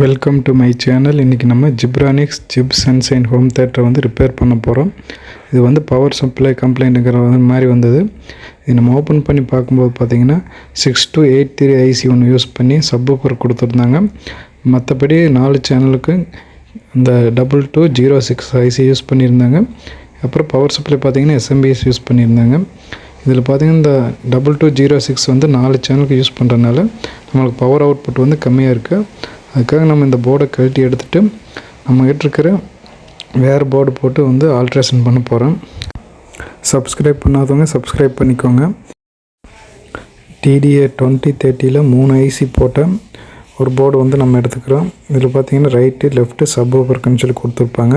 Welcome to my channel. இன்றைக்கி நம்ம Zebronics zip sunshine home தேட்டரை வந்து ரிப்பேர் பண்ண போகிறோம். இது வந்து பவர் சப்ளை கம்ப்ளைண்ட்டுங்கிற மாதிரி வந்தது. இது நம்ம ஓப்பன் பண்ணி பார்க்கும்போது பார்த்திங்கன்னா 6283 ஐசி ஒன்று யூஸ் பண்ணி சப்வூஃபர் கொடுத்துருந்தாங்க. மற்றபடி 4 சேனலுக்கு இந்த 2206 ஐசி யூஸ் பண்ணியிருந்தாங்க. அப்புறம் பவர் சப்ளை பார்த்திங்கன்னா எஸ்எம்பிஎஸ் யூஸ் பண்ணியிருந்தாங்க. இதில் பார்த்திங்கன்னா இந்த 2206 வந்து 4 சேனலுக்கு யூஸ் பண்ணுறதுனால நம்மளுக்கு பவர் அவுட்புட் வந்து கம்மியாக இருக்குது. அதுக்காக நம்ம இந்த போர்டை கழட்டி எடுத்துகிட்டு நம்மகிட்ட இருக்கிற வேறு போர்டு போட்டு வந்து ஆல்ட்ரேஷன் பண்ண போகிறோம். சப்ஸ்கிரைப் பண்ணாதவங்க சப்ஸ்கிரைப் பண்ணிக்கோங்க. TDA 2030 3 ஐசி போட்ட ஒரு போர்டு வந்து நம்ம எடுத்துக்கிறோம். இதில் பார்த்திங்கன்னா ரைட்டு லெஃப்ட்டு சப்வூஃபர்க்குன்னு சொல்லி கொடுத்துருப்பாங்க.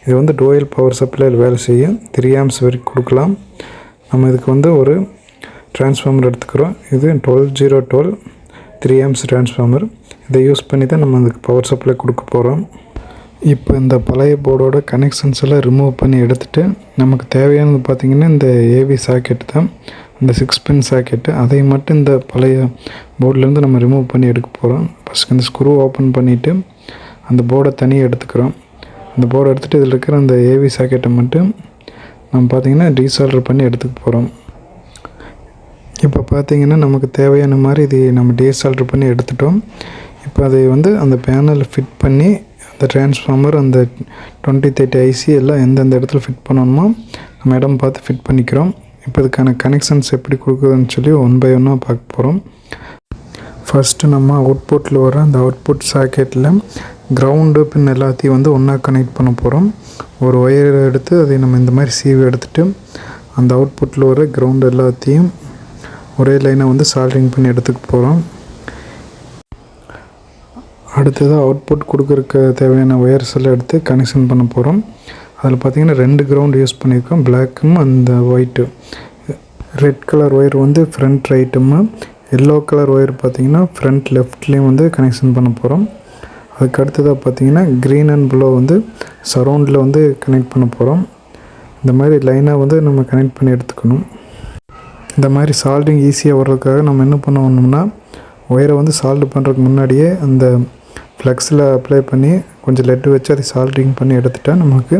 இது வந்து டூயல் பவர் சப்ளையில் வேலை செய்யும். 3 ஆம்ஸ் வரைக்கும் கொடுக்கலாம். நம்ம இதுக்கு வந்து ஒரு டிரான்ஸ்ஃபார்மர் எடுத்துக்கிறோம். இது 12012 3 ஆம்ஸ் டிரான்ஸ்ஃபார்மர். இதை யூஸ் பண்ணி தான் நம்ம அதுக்கு பவர் சப்ளை கொடுக்க போகிறோம். இப்போ இந்த பழைய போர்டோட கனெக்ஷன்ஸ் எல்லாம் ரிமூவ் பண்ணி எடுத்துகிட்டு நமக்கு தேவையானது பார்த்திங்கன்னா இந்த ஏவி சாக்கெட் தான், இந்த 6 பின் சாக்கெட்டு. அதை மட்டும் இந்த பழைய போர்ட்லேருந்து நம்ம ரிமூவ் பண்ணி எடுக்க போகிறோம். ஃபஸ்ட் இந்த ஸ்க்ரூ ஓப்பன் பண்ணிவிட்டு அந்த போர்டை தனியாக எடுத்துக்கிறோம். அந்த போர்டை எடுத்துகிட்டு இதில் இருக்கிற அந்த ஏவி சாக்கெட்டை மட்டும் நம்ம பார்த்திங்கன்னா டீசால்டர் பண்ணி எடுத்துக்க போகிறோம். இப்போ பார்த்திங்கன்னா நமக்கு தேவையான மாதிரி இது நம்ம டீசால்டர் பண்ணி எடுத்துட்டோம். இப்போ அதை வந்து அந்த பேனலில் ஃபிட் பண்ணி அந்த டிரான்ஸ்ஃபார்மர் அந்த 2030 ஐசி எல்லாம் எந்தெந்த இடத்துல ஃபிட் பண்ணணுமோ நம்ம இடம் பார்த்து ஃபிட் பண்ணிக்கிறோம். இப்போ இதுக்கான கனெக்ஷன்ஸ் எப்படி கொடுக்குதுன்னு சொல்லி 1 by 1 பார்க்க போகிறோம். ஃபஸ்ட்டு நம்ம அவுட்புட்டில் வர அந்த அவுட்புட் சாக்கெட்டில் கிரவுண்டு பின் எல்லாத்தையும் வந்து ஒன்றா கனெக்ட் பண்ண போகிறோம். ஒரு ஒயர் எடுத்து அதை நம்ம இந்த மாதிரி சீவி எடுத்துகிட்டு அந்த அவுட்புட்டில் வர கிரவுண்டு எல்லாத்தையும் ஒரே லைனை வந்து சால்டரிங் பண்ணி எடுத்துக்க போகிறோம். அடுத்ததாக அவுட்புட் கொடுக்குறக்கு தேவையான ஒயர்ஸ் எல்லாம் எடுத்து கனெக்ஷன் பண்ண போகிறோம். அதில் பார்த்திங்கன்னா 2 கிரவுண்டு யூஸ் பண்ணியிருக்கோம், பிளாக்கும் அந்த ஒயிட்டு. ரெட் கலர் ஒயர் வந்து ஃப்ரண்ட் ரைட்டும், எல்லோ கலர் ஒயர் பார்த்திங்கன்னா ஃப்ரண்ட் லெஃப்ட்லேயும் வந்து கனெக்ஷன் பண்ண போகிறோம். அதுக்கு அடுத்ததாக பார்த்திங்கன்னா க்ரீன் அண்ட் ப்ளூ வந்து சரௌண்டில் வந்து கனெக்ட் பண்ண போகிறோம். இந்த மாதிரி லைனாக வந்து நம்ம கனெக்ட் பண்ணி எடுத்துக்கணும். இந்த மாதிரி சால்டிங் ஈஸியாக வர்றதுக்காக நம்ம என்ன பண்ணணும்னா ஒயரை வந்து சால்டு பண்ணுறதுக்கு முன்னாடியே அந்த ஃப்ளெக்ஸில் அப்ளை பண்ணி கொஞ்சம் லெட்டு வச்சு அதை சால்ட்ரிங் பண்ணி எடுத்துட்டா நமக்கு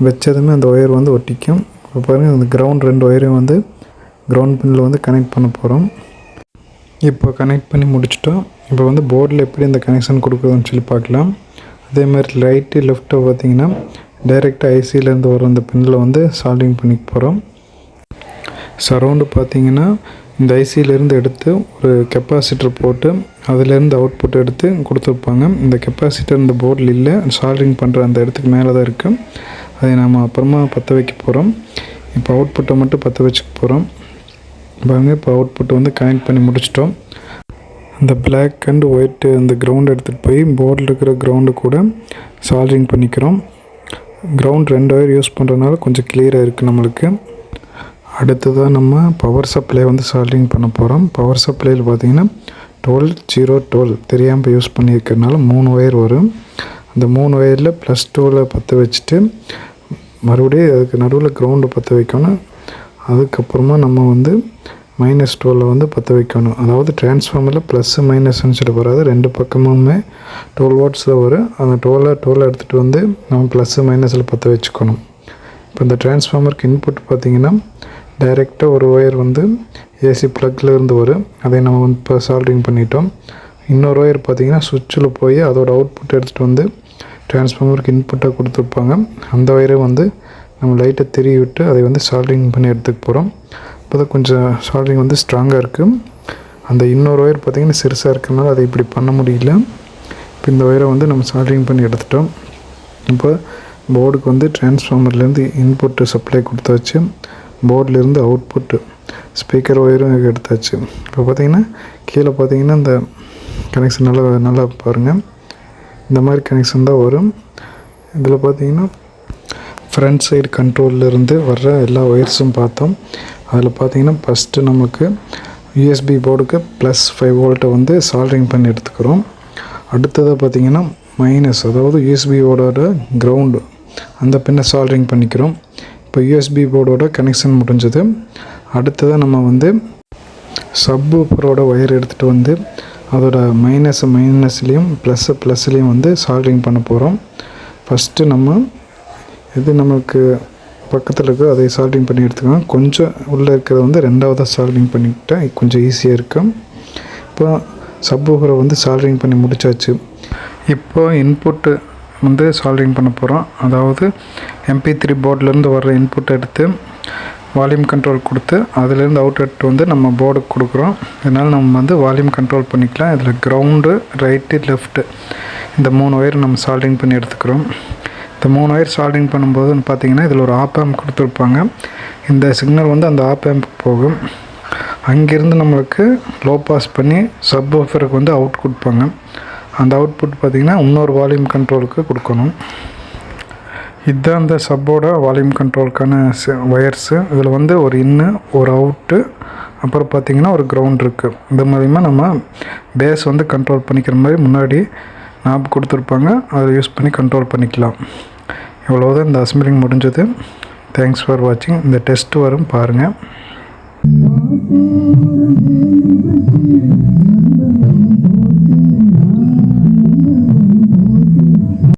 வச்சதுமே அந்த ஒயர் வந்து ஒட்டிக்கும். இப்போ பாருங்கள் அந்த கிரவுண்ட் 2 ஒயரையும் வந்து கிரவுண்ட் பின்னில் வந்து கனெக்ட் பண்ண போகிறோம். இப்போ கனெக்ட் பண்ணி முடிச்சிட்டோம். இப்போ வந்து போர்டில் எப்படி இந்த கனெக்ஷன் கொடுக்குறதுன்னு சொல்லி பார்க்கலாம். அதே மாதிரி ரைட்டு லெஃப்ட்டை பார்த்திங்கன்னா டைரெக்டாக ஐசியிலேருந்து வர அந்த பின்னில் வந்து சால்ட்ரிங் பண்ணிக்க போகிறோம். சரௌண்டு பார்த்திங்கன்னா இந்த ஐசியிலேருந்து எடுத்து ஒரு கெப்பாசிட்டர் போட்டு அதிலேருந்து அவுட்புட் எடுத்து கொடுத்துருப்பாங்க. இந்த கெப்பாசிட்டர் இந்த போர்டில் இல்லை, சால்ட்ரிங் பண்ணுற அந்த இடத்துக்கு மேலே தான் இருக்குது. அதை நம்ம அப்புறமா பற்ற வைக்க போகிறோம். இப்போ அவுட்புட்டை மட்டும் பற்ற வச்சுக்க போகிறோம். பாருங்கள், இப்போ அவுட்புட்டை வந்து கனெக்ட் பண்ணி முடிச்சிட்டோம். அந்த பிளாக் அண்ட் ஒயிட்டு அந்த கிரவுண்டு எடுத்துகிட்டு போய் போர்டில் இருக்கிற கிரவுண்டு கூட சால்ட்ரிங் பண்ணிக்கிறோம். கிரவுண்ட் 2 ஒயர் யூஸ் பண்ணுறதுனால கொஞ்சம் கிளியராக இருக்குது நம்மளுக்கு. அடுத்ததாக நம்ம பவர் சப்ளை வந்து சால்ட்ரிங் பண்ண போகிறோம். பவர் சப்ளையில் பார்த்திங்கன்னா 12012 3 ஆம்ப் யூஸ் பண்ணியிருக்கிறதுனால 3 ஒயர் வரும். அந்த 3 ஒயரில் +2ல் பற்ற வச்சுட்டு மறுபடியும் அதுக்கு நடுவில் கிரவுண்டு பற்ற வைக்கணும். அதுக்கப்புறமா நம்ம வந்து -12ல் வந்து பற்ற வைக்கணும். அதாவது டிரான்ஸ்ஃபார்மரில் ப்ளஸ் மைனஸ்ன்னு சொல்லி வராது, 2 பக்கமுமே 12 வாட்ஸில் வரும். அந்த 12 எடுத்துகிட்டு வந்து நம்ம ப்ளஸ் மைனஸில் பற்ற வச்சுக்கணும். இப்போ இந்த டிரான்ஸ்ஃபார்மருக்கு இன்புட் பார்த்திங்கன்னா டைரெக்டாக ஒரு ஒயர் வந்து ஏசி ப்ளக்கில் இருந்து வரும். அதை நம்ம வந்து இப்போ சால்ட்ரிங் பண்ணிட்டோம். இன்னொரு ஒயர் பார்த்திங்கன்னா சுவிட்சில் போய் அதோட அவுட்புட் எடுத்துகிட்டு வந்து டிரான்ஸ்ஃபார்மருக்கு இன்புட்டாக கொடுத்துருப்பாங்க. அந்த ஒயரை வந்து நம்ம லைட்டை திரி விட்டு அதை வந்து சால்ட்ரிங் பண்ணி எடுத்துக்க போகிறோம். இப்போ தான் கொஞ்சம் சால்ட்ரிங் வந்து ஸ்ட்ராங்காக இருக்குது. அந்த இன்னொரு ஒயர் பார்த்திங்கன்னா சிறுசாக இருக்கிறதுனால அதை இப்படி பண்ண முடியல. இப்போ இந்த ஒயரை வந்து நம்ம சால்ட்ரிங் பண்ணி எடுத்துட்டோம். இப்போ போர்டுக்கு வந்து டிரான்ஸ்ஃபார்மர்லேருந்து இன்புட்டு சப்ளை கொடுத்தாச்சு. போர்டிலேருந்து அவுட்புட்டு ஸ்பீக்கர் ஒயரும் எடுத்தாச்சு. இப்போ பார்த்திங்கன்னா கீழே பார்த்திங்கன்னா இந்த கனெக்ஷன் நல்லா பாருங்கள், இந்த மாதிரி கனெக்ஷன் தான் வரும். இதில் பார்த்திங்கன்னா ஃப்ரண்ட் சைடு கண்ட்ரோல்லேருந்து வர்ற எல்லா ஒயர்ஸும் பார்த்தோம். அதில் பார்த்திங்கன்னா ஃபஸ்ட்டு நமக்கு USB போர்டுக்கு +5 வோல்ட்டை வந்து சால்ட்ரிங் பண்ணி எடுத்துக்கிறோம். அடுத்ததாக பார்த்திங்கன்னா மைனஸ், அதாவது USB போர்டோட கிரவுண்டு அந்த பின்னை சால்ட்ரிங் பண்ணிக்கிறோம். இப்போ USB போர்டோட கனெக்ஷன் முடிஞ்சது. அடுத்ததாக நம்ம வந்து சப்வூஃபரோட ஒயர் எடுத்துகிட்டு வந்து அதோட மைனஸ்லேயும் ப்ளஸ்லேயும் வந்து சால்ட்ரிங் பண்ண போகிறோம். ஃபஸ்ட்டு நம்ம எது நமக்கு பக்கத்தில் இருக்கோ அதை சால்ட்ரிங் பண்ணி எடுத்துக்கலாம். கொஞ்சம் உள்ளே இருக்கிறத வந்து ரெண்டாவதாக சால்ட்ரிங் பண்ணிக்கிட்டால் கொஞ்சம் ஈஸியாக இருக்கும். இப்போ சப்வூஃபரை வந்து சால்ட்ரிங் பண்ணி முடித்தாச்சு. இப்போ இன்புட்டு வந்து சால்ட்ரிங் பண்ண போகிறோம். அதாவது MP3 போர்ட்லேருந்து வர்ற இன்புட் எடுத்து வால்யூம் கண்ட்ரோல் கொடுத்து அதுலேருந்து அவுட்புட் வந்து நம்ம போர்டுக்கு கொடுக்குறோம். இதனால் நம்ம வந்து வால்யூம் கண்ட்ரோல் பண்ணிக்கலாம். இதில் கிரவுண்டு, ரைட்டு, லெஃப்ட்டு இந்த 3 ஒயர் நம்ம சால்ட்ரிங் பண்ணி எடுத்துக்கிறோம். இந்த 3 ஒயர் சால்ட்ரிங் பண்ணும்போது பார்த்திங்கன்னா இதில் ஒரு ஆப் ஆம்ப் கொடுத்துருப்பாங்க. இந்த சிக்னல் வந்து அந்த ஆப் ஆம்புக்கு போகும். அங்கேருந்து நம்மளுக்கு லோ பாஸ் பண்ணி சப்வூஃபருக்கு வந்து அவுட் கொடுப்பாங்க. அந்த அவுட்புட் பார்த்திங்கன்னா இன்னொரு வால்யூம் கண்ட்ரோலுக்கு கொடுக்கணும். இதுதான் இந்த சப்போட வால்யூம் கண்ட்ரோலுக்கான ஒயர்ஸு. இதில் வந்து ஒரு இன்னு, ஒரு அவுட்டு, அப்புறம் பார்த்திங்கன்னா ஒரு கிரவுண்ட் இருக்குது. இந்த மாதிரிமா நம்ம பேஸ் வந்து கண்ட்ரோல் பண்ணிக்கிற மாதிரி முன்னாடி நாப் கொடுத்துருப்பாங்க. அதை யூஸ் பண்ணி கண்ட்ரோல் பண்ணிக்கலாம். இவ்வளோதான் இந்த அசம்பிளிங் முடிஞ்சது. தேங்க்ஸ் ஃபார் வாட்சிங். இந்த டெஸ்ட் வரும் பாருங்கள்.